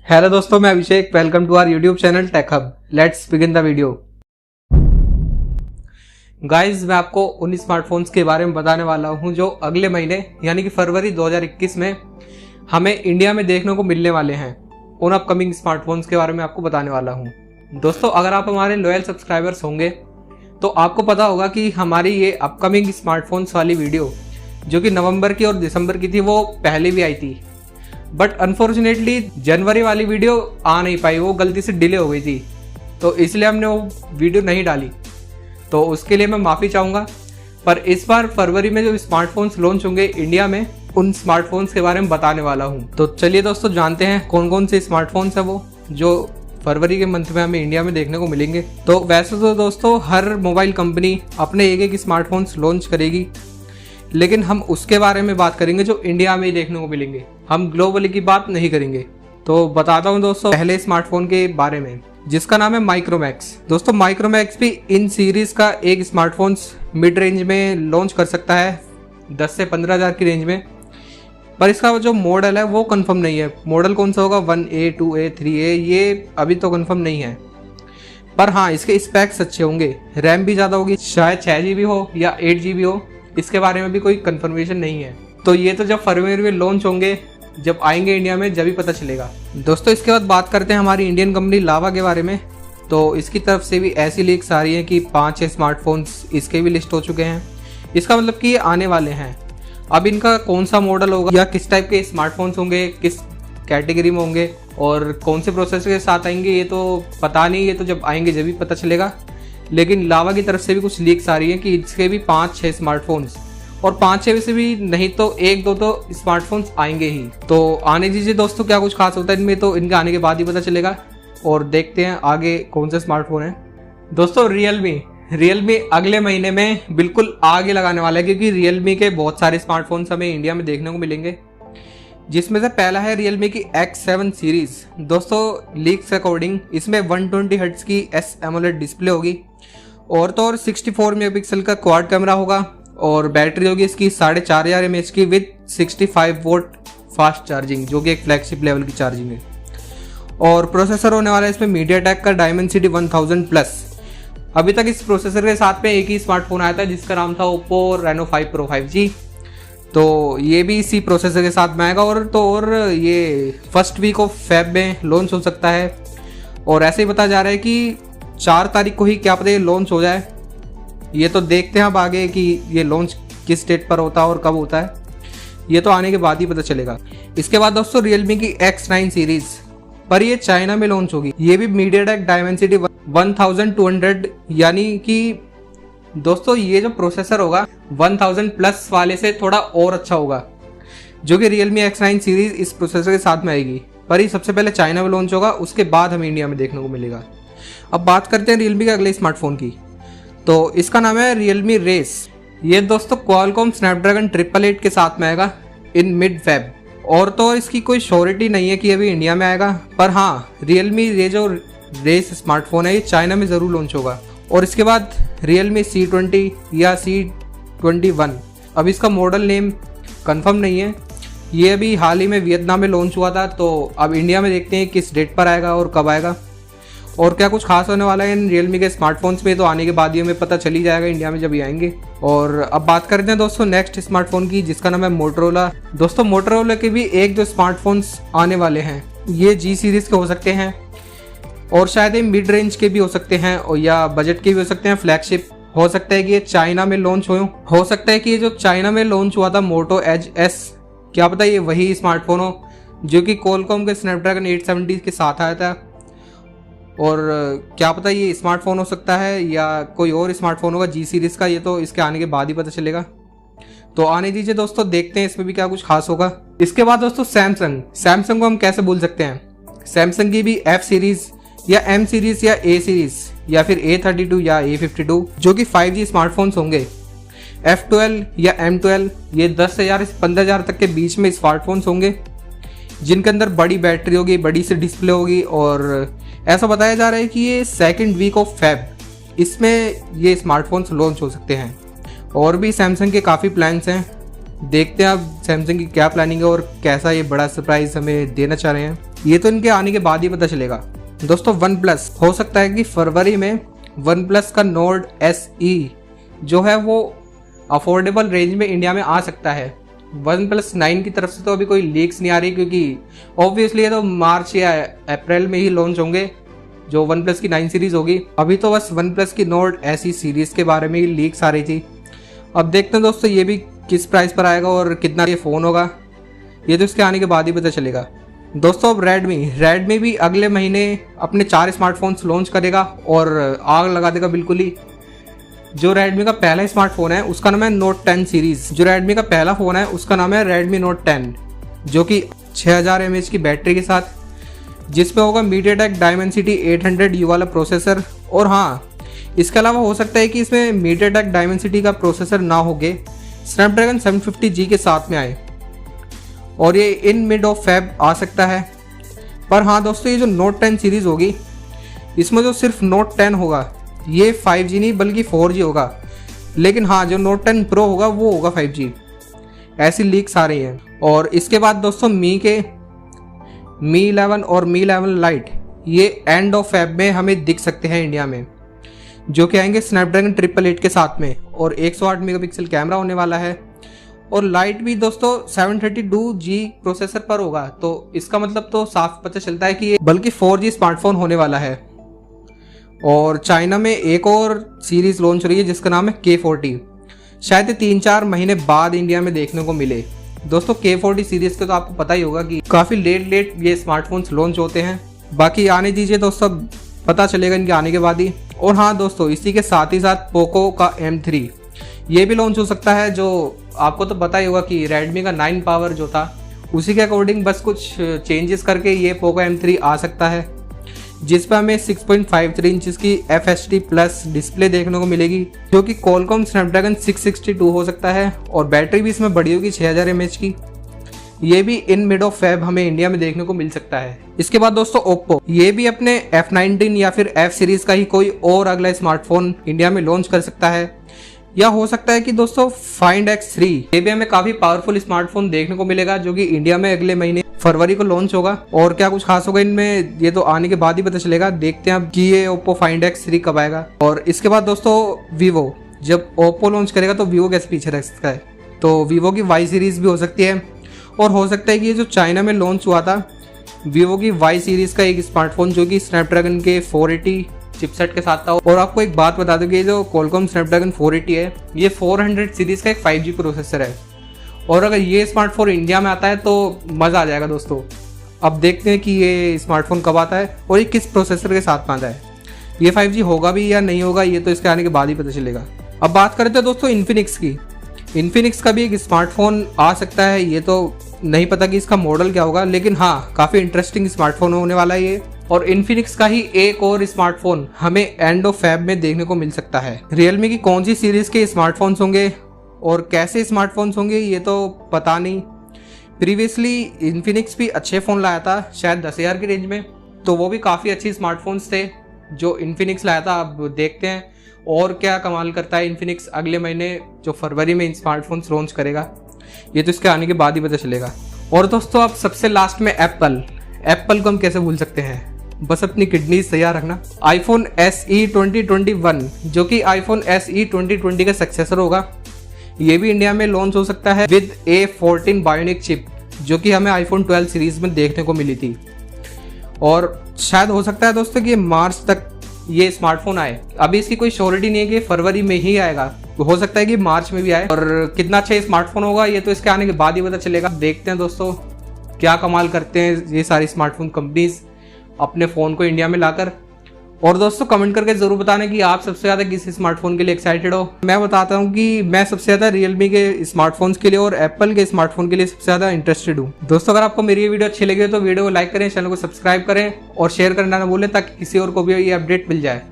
Hello दोस्तों, मैं Abhishek. Welcome to our YouTube channel Tech Hub. Let's begin the video. Guys, मैं आपको उन स्मार्टफोन्स के बारे में बताने वाला हूं जो अगले महीने यानी कि फरवरी 2021 में हमें इंडिया में देखने को मिलने वाले हैं। उन अपकमिंग स्मार्टफोन्स के बारे में आपको बताने वाला हूं। दोस्तों, अगर आप हमारे लॉयल सब्सक्राइबर्स होंगे तो आपको पता होगा कि हमारी ये अपकमिंग स्मार्टफोन्स वाली वीडियो जो कि नवंबर की और दिसंबर की थी वो पहले भी आई थी, बट अनफॉर्चुनेटली जनवरी वाली वीडियो आ नहीं पाई, वो गलती से डिले हो गई थी, तो इसलिए हमने वो वीडियो नहीं डाली। तो उसके लिए मैं माफ़ी चाहूँगा। पर इस बार फरवरी में जो स्मार्टफोन्स लॉन्च होंगे इंडिया में, उन स्मार्टफोन्स के बारे में बताने वाला हूँ। तो चलिए दोस्तों, जानते हैं कौन कौन से स्मार्टफोन्स हैं वो जो फरवरी के मंथ में हमें इंडिया में देखने को मिलेंगे। तो वैसे तो दोस्तों हर मोबाइल कंपनी अपने एक एक स्मार्टफोन्स लॉन्च करेगी, लेकिन हम उसके बारे में बात करेंगे जो इंडिया में ही देखने को मिलेंगे। हम ग्लोबली की बात नहीं करेंगे। तो बताता हूं दोस्तों पहले स्मार्टफोन के बारे में, जिसका नाम है माइक्रोमैक्स। दोस्तों, माइक्रोमैक्स भी इन सीरीज का एक स्मार्टफोन्स मिड रेंज में लॉन्च कर सकता है 10 से 15 हज़ार की रेंज में। पर इसका जो मॉडल है वो कंफर्म नहीं है। मॉडल कौन सा होगा, 1A, 2A, 3A, ये अभी तो कंफर्म नहीं है। पर हाँ, इसके स्पेक्स अच्छे होंगे। रैम भी ज़्यादा होगी, शायद 6GB हो या 8GB हो, इसके बारे में भी कोई कंफर्मेशन नहीं है। तो ये तो जब फरवरी में लॉन्च होंगे, जब आएंगे इंडिया में, जब ही पता चलेगा। दोस्तों, इसके बाद बात करते हैं हमारी इंडियन कंपनी लावा के बारे में। तो इसकी तरफ से भी ऐसी लीक्स आ रही हैं कि 5-6 स्मार्टफोन्स इसके भी लिस्ट हो चुके हैं। इसका मतलब कि ये आने वाले हैं। अब इनका कौन सा मॉडल होगा या किस टाइप के स्मार्टफोन्स होंगे, किस कैटेगरी में होंगे और कौन से प्रोसेसर के साथ आएंगे, ये तो पता नहीं। ये तो जब आएंगे जब भी पता चलेगा। लेकिन लावा की तरफ से भी कुछ लीक्स आ रही है कि इसके भी 5-6 स्मार्टफोन्स, और 5-6 से भी नहीं तो 1-2 तो स्मार्टफोन्स आएंगे ही। तो आने दीजिए दोस्तों, क्या कुछ खास होता है इनमें तो इनके आने के बाद ही पता चलेगा। और देखते हैं आगे कौन से स्मार्टफोन है। दोस्तों, रियलमी अगले महीने में बिल्कुल आगे लगाने वाला है, क्योंकि रियलमी के बहुत सारे स्मार्टफोन्स हमें इंडिया में देखने को मिलेंगे, जिसमें से पहला है रियलमी की X7 सीरीज। दोस्तों, लीक्स अकॉर्डिंग इसमें 120 हर्ट्ज की AMOLED डिस्प्ले होगी, और तो और 64 मेगापिक्सल का क्वाड कैमरा होगा, और बैटरी होगी इसकी 4500 mAh की विद 65 वोल्ट फास्ट चार्जिंग, जो कि एक फ्लैगशिप लेवल की चार्जिंग है। और प्रोसेसर होने वाला है इसमें MediaTek का Dimensity 1000 प्लस। अभी तक इस प्रोसेसर के साथ में एक ही स्मार्टफोन आया था जिसका नाम था Oppo Reno 5 Pro 5G। तो ये भी इसी प्रोसेसर के साथ में आएगा, और ये फर्स्ट वीक ऑफ फेब में लॉन्च हो सकता है। और ऐसे ही बताया जा रहा है कि 4 तारीख को ही क्या पता ये लॉन्च हो जाए। ये तो देखते हैं अब आगे कि ये लॉन्च किस डेट पर होता है और कब होता है, ये तो आने के बाद ही पता चलेगा। इसके बाद दोस्तों रियलमी की X9 सीरीज, पर ये चाइना में लॉन्च होगी। ये भी MediaTek Dimensity 1200, यानी कि दोस्तों ये जो प्रोसेसर होगा 1000 प्लस वाले से थोड़ा और अच्छा होगा, जो कि Realme X9 सीरीज इस प्रोसेसर के साथ में आएगी। पर ये सबसे पहले चाइना में लॉन्च होगा, उसके बाद हमें इंडिया में देखने को मिलेगा। अब बात करते हैं Realme के अगले स्मार्टफोन की। तो इसका नाम है Realme Race। ये दोस्तों Qualcomm Snapdragon 888 के साथ में आएगा इन मिड फेब। और तो इसकी कोई श्योरिटी नहीं है कि अभी इंडिया में आएगा, पर हाँ, Realme ये जो रेस स्मार्टफोन है ये चाइना में ज़रूर लॉन्च होगा। और इसके बाद Realme C20 या C21, अब इसका मॉडल नेम कंफर्म नहीं है। ये अभी हाल ही में वियतनाम में लॉन्च हुआ था, तो अब इंडिया में देखते हैं किस डेट पर आएगा और कब आएगा, और क्या कुछ खास होने वाला है इन Realme के स्मार्टफोन्स में। तो आने के बाद ही हमें पता चल ही जाएगा इंडिया में जब ये आएंगे। और अब बात करते हैं दोस्तों नेक्स्ट स्मार्टफोन की, जिसका नाम है मोटरोला। दोस्तों, मोटरोला के भी 1-2 स्मार्टफोन्स आने वाले हैं। ये G सीरीज़ के हो सकते हैं, और शायद ये मिड रेंज के भी हो सकते हैं, और या बजट के भी हो सकते हैं, फ्लैगशिप। हो सकता है कि ये चाइना में लॉन्च हो सकता है कि ये जो चाइना में लॉन्च हुआ था मोटो एज S, क्या पता ये वही स्मार्टफोन हो जो कि Qualcomm के Snapdragon 870 के साथ आया था। और क्या पता ये स्मार्टफोन हो सकता है या कोई और स्मार्टफोन होगा G सीरीज़ का, ये तो इसके आने के बाद ही पता चलेगा। तो आने दीजिए दोस्तों, देखते हैं इसमें भी क्या कुछ खास होगा। इसके बाद दोस्तों सैमसंग को हम कैसे भूल सकते हैं। सैमसंग की भी F सीरीज़ या M सीरीज़ या A सीरीज़ या फिर A32 या A52, जो कि 5G स्मार्टफोन्स होंगे। F12 या M12, ये 10,000 से 15,000 तक के बीच में स्मार्टफोन्स होंगे, जिनके अंदर बड़ी बैटरी होगी, बड़ी सी डिस्प्ले होगी। और ऐसा बताया जा रहा है कि ये 2nd वीक ऑफ फेब इसमें ये स्मार्टफोन्स लॉन्च हो सकते हैं। और भी सैमसंग के काफ़ी प्लान्स हैं, देखते हैं अब सैमसंग की क्या प्लानिंग है और कैसा ये बड़ा सरप्राइज़ हमें देना चाह रहे हैं। ये तो इनके आने के बाद ही पता चलेगा। दोस्तों वन प्लस, हो सकता है कि फरवरी में वन प्लस का नोट SE जो है वो अफोर्डेबल रेंज में इंडिया में आ सकता है। वन प्लस 9 की तरफ से तो अभी कोई लीक्स नहीं आ रही, क्योंकि ऑब्वियसली ये तो मार्च या अप्रैल में ही लॉन्च होंगे जो वन प्लस की 9 सीरीज होगी। अभी तो बस वन प्लस की नोट SE सीरीज के बारे में ही लीक्स आ रही थी। अब देखते हैं दोस्तों ये भी किस प्राइस पर आएगा और कितना ये फ़ोन होगा, ये तो इसके आने के बाद ही पता चलेगा। दोस्तों अब रेडमी भी अगले महीने अपने 4 स्मार्टफोन्स लॉन्च करेगा और आग लगा देगा बिल्कुल ही। जो रेडमी का पहला स्मार्टफोन है उसका नाम है नोट 10 सीरीज। जो रेडमी का पहला फ़ोन है उसका नाम है रेडमी नोट 10, जो कि 6000 mAh की बैटरी के साथ, जिसमें होगा MediaTek Dimensity 800U वाला प्रोसेसर। और हाँ, इसके अलावा हो सकता है कि इसमें MediaTek Dimensity का प्रोसेसर ना होगे, Snapdragon 750G के साथ में आए और ये इन मिड ऑफ फेब आ सकता है। पर हाँ दोस्तों, ये जो नोट 10 सीरीज़ होगी इसमें जो सिर्फ नोट 10 होगा ये 5G नहीं बल्कि 4G होगा। लेकिन हाँ, जो नोट 10 प्रो होगा वो होगा 5G, ऐसी लीक्स आ रही हैं। और इसके बाद दोस्तों Mi 11 और Mi 11 Lite ये एंड ऑफ फेब में हमें दिख सकते हैं इंडिया में, जो कि आएंगे Snapdragon 888 के साथ में और 108 मेगापिक्सल कैमरा होने वाला है। और लाइट भी दोस्तों 732G प्रोसेसर पर होगा, तो इसका मतलब तो साफ पता चलता है कि ये बल्कि 4G स्मार्टफोन होने वाला है। और चाइना में एक और सीरीज लॉन्च हो रही है जिसका नाम है K40, शायद 3-4 महीने बाद इंडिया में देखने को मिले। दोस्तों K40 सीरीज के तो आपको पता ही होगा कि काफ़ी लेट ये स्मार्टफोन्स लॉन्च होते हैं। बाकी आने दीजिए दोस्तों, पता चलेगा इनके आने के बाद ही। और हाँ दोस्तों, इसी के साथ ही साथ पोको का M3 ये भी लॉन्च हो सकता है, जो आपको तो पता ही होगा कि रेडमी का 9 पावर जो था उसी के अकॉर्डिंग बस कुछ चेंजेस करके ये पोको M3 आ सकता है, जिस पर हमें 6.53 इंचेस की FHD प्लस डिस्प्ले देखने को मिलेगी, जो कि Qualcomm Snapdragon 662 हो सकता है। और बैटरी भी इसमें बड़ी होगी 6000 mAh की। ये भी इन मिड ऑफ फेब हमें इंडिया में देखने को मिल सकता है। इसके बाद दोस्तों Oppo, ये भी अपने F19 या फिर F सीरीज का ही कोई और अगला स्मार्टफोन इंडिया में लॉन्च कर सकता है। या हो सकता है कि दोस्तों Find X3 ये भी हमें काफी पावरफुल स्मार्टफोन देखने को मिलेगा, जो कि इंडिया में अगले महीने फरवरी को लॉन्च होगा। और क्या कुछ खास होगा इनमें ये तो आने के बाद ही पता चलेगा। देखते हैं अब कि ये Oppo Find X3 कब आएगा। और इसके बाद दोस्तों Vivo, जब Oppo लॉन्च करेगा तो Vivo कैसे पीछे रह सकता है, तो Vivo की Y सीरीज भी हो सकती है। और हो सकता है कि ये जो चाइना में लॉन्च हुआ था Vivo की Y सीरीज का एक स्मार्टफोन जो कि Snapdragon के 480 चिपसेट के साथ था। और आपको एक बात बता दूं कि जो Qualcomm Snapdragon 480 है ये 400 सीरीज का एक 5G प्रोसेसर है। और अगर ये स्मार्टफोन इंडिया में आता है तो मज़ा आ जाएगा दोस्तों। अब देखते हैं कि ये स्मार्टफोन कब आता है और ये किस प्रोसेसर के साथ में आता है। ये 5G होगा भी या नहीं होगा ये तो इसके आने के बाद ही पता चलेगा। अब बात करते हैं दोस्तों Infinix की। Infinix का भी एक स्मार्टफोन आ सकता है, ये तो नहीं पता कि इसका मॉडल क्या होगा, लेकिन हाँ काफ़ी इंटरेस्टिंग स्मार्टफोन होने वाला है ये। और Infinix का ही एक और स्मार्टफोन हमें एंड ऑफ फेब में देखने को मिल सकता है। Realme की कौन सी सीरीज के स्मार्टफोन्स होंगे और कैसे स्मार्टफोन्स होंगे ये तो पता नहीं। प्रीवियसली Infinix भी अच्छे फ़ोन लाया था शायद 10,000 की रेंज में, तो वो भी काफ़ी अच्छे स्मार्टफोन्स थे जो Infinix लाया था। अब देखते हैं और क्या कमाल करता है Infinix अगले महीने जो फरवरी में इन स्मार्टफोन्स लॉन्च करेगा, ये तो इसके आने के बाद ही पता चलेगा। और दोस्तों अब सबसे लास्ट में एप्पल को हम कैसे भूल सकते हैं, बस अपनी किडनीज तैयार रखना। iPhone SE 2021 जो कि iPhone SE 2020 का सक्सेसर होगा, ये भी इंडिया में लॉन्च हो सकता है विद A14 बायोनिक चिप, जो कि हमें iPhone 12 सीरीज में देखने को मिली थी। और शायद हो सकता है दोस्तों कि मार्च तक ये स्मार्टफोन आए। अभी इसकी कोई श्योरिटी नहीं है कि फरवरी में ही आएगा, तो हो सकता है कि मार्च में भी आए। और कितना अच्छा स्मार्टफोन होगा ये तो इसके आने के बाद ही पता चलेगा। देखते हैं दोस्तों क्या कमाल करते हैं ये सारी स्मार्टफोन कंपनीज अपने फ़ोन को इंडिया में लाकर। और दोस्तों कमेंट करके ज़रूर बताना कि आप सबसे ज़्यादा किस स्मार्टफोन के लिए एक्साइटेड हो। मैं बताता हूँ कि मैं सबसे ज़्यादा रियलमी के स्मार्टफोन्स के लिए और एप्पल के स्मार्टफोन के लिए सबसे ज़्यादा इंटरेस्टेड हूँ। दोस्तों अगर आपको मेरी ये वीडियो अच्छी लगी तो वीडियो को लाइक करें, चैनल को सब्सक्राइब करें और शेयर करना ना भूलें ताकि किसी और को भी ये अपडेट मिल जाए।